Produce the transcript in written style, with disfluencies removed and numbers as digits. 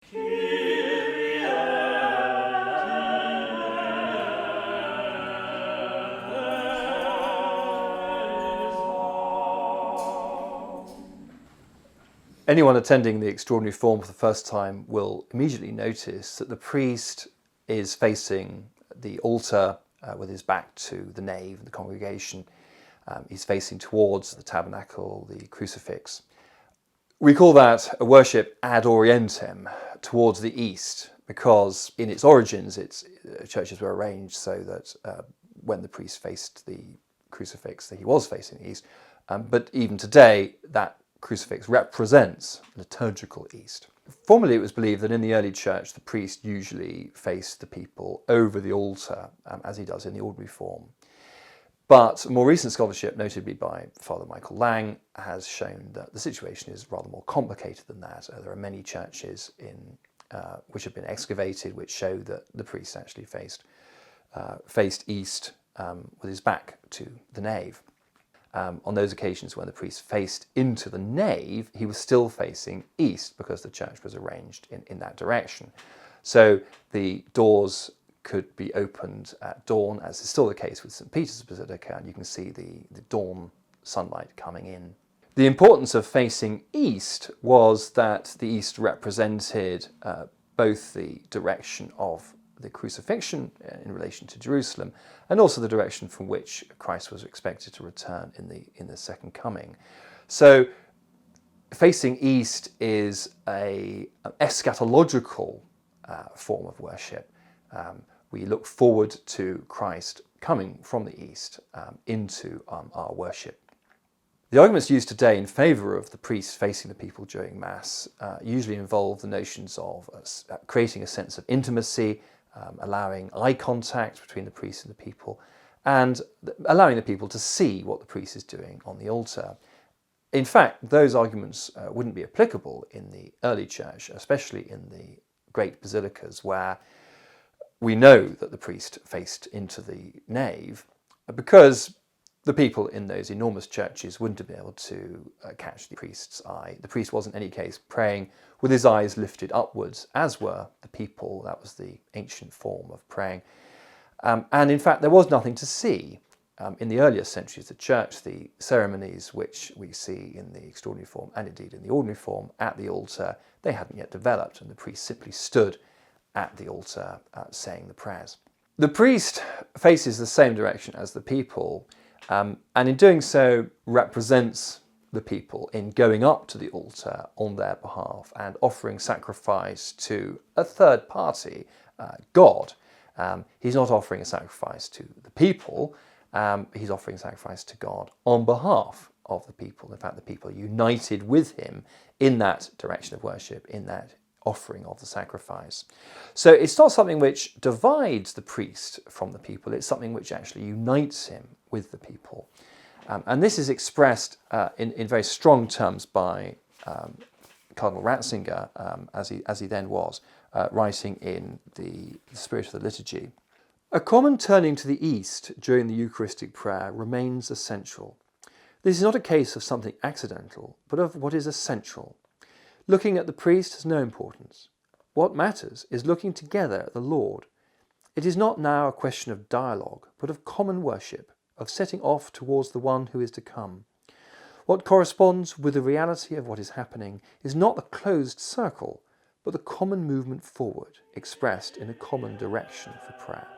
Anyone attending the extraordinary form for the first time will immediately notice that the priest is facing the altar with his back to the nave and the congregation. He's facing towards the tabernacle, the crucifix. We call that a worship ad orientem, towards the east, because in its origins, churches were arranged so that when the priest faced the crucifix, that he was facing the east. But even today, that crucifix represents liturgical east. Formerly, it was believed that in the early church, the priest usually faced the people over the altar, as he does in the ordinary form. But more recent scholarship, notably by Father Michael Lang, has shown that the situation is rather more complicated than that. There are many churches which have been excavated which show that the priest actually faced east with his back to the nave. On those occasions when the priest faced into the nave, he was still facing east because the church was arranged in that direction. So the doors could be opened at dawn, as is still the case with St. Peter's Basilica, and you can see the dawn sunlight coming in. The importance of facing east was that the east represented both the direction of the crucifixion in relation to Jerusalem, and also the direction from which Christ was expected to return in the second coming. So facing east is an eschatological form of worship. We look forward to Christ coming from the east into our worship. The arguments used today in favour of the priest facing the people during Mass usually involve the notions of creating a sense of intimacy, allowing eye contact between the priest and the people, and allowing the people to see what the priest is doing on the altar. In fact, those arguments wouldn't be applicable in the early church, especially in the great basilicas, where we know that the priest faced into the nave, because the people in those enormous churches wouldn't have been able to catch the priest's eye. The priest was in any case praying with his eyes lifted upwards, as were the people. That was the ancient form of praying. And in fact, there was nothing to see. In the earlier centuries of the church, the ceremonies which we see in the extraordinary form, and indeed in the ordinary form, at the altar, they hadn't yet developed, and the priest simply stood at the altar saying the prayers. The priest faces the same direction as the people, and in doing so represents the people in going up to the altar on their behalf and offering sacrifice to a third party, God. He's not offering a sacrifice to the people, he's offering sacrifice to God on behalf of the people. In fact, the people are united with him in that direction of worship, in that offering of the sacrifice. So it's not something which divides the priest from the people, it's something which actually unites him with the people. And this is expressed in very strong terms by Cardinal Ratzinger, as he then was, writing in the Spirit of the Liturgy. A common turning to the east during the Eucharistic prayer remains essential. This is not a case of something accidental, but of what is essential. Looking at the priest has no importance. What matters is looking together at the Lord. It is not now a question of dialogue, but of common worship, of setting off towards the one who is to come. What corresponds with the reality of what is happening is not the closed circle, but the common movement forward, expressed in a common direction for prayer.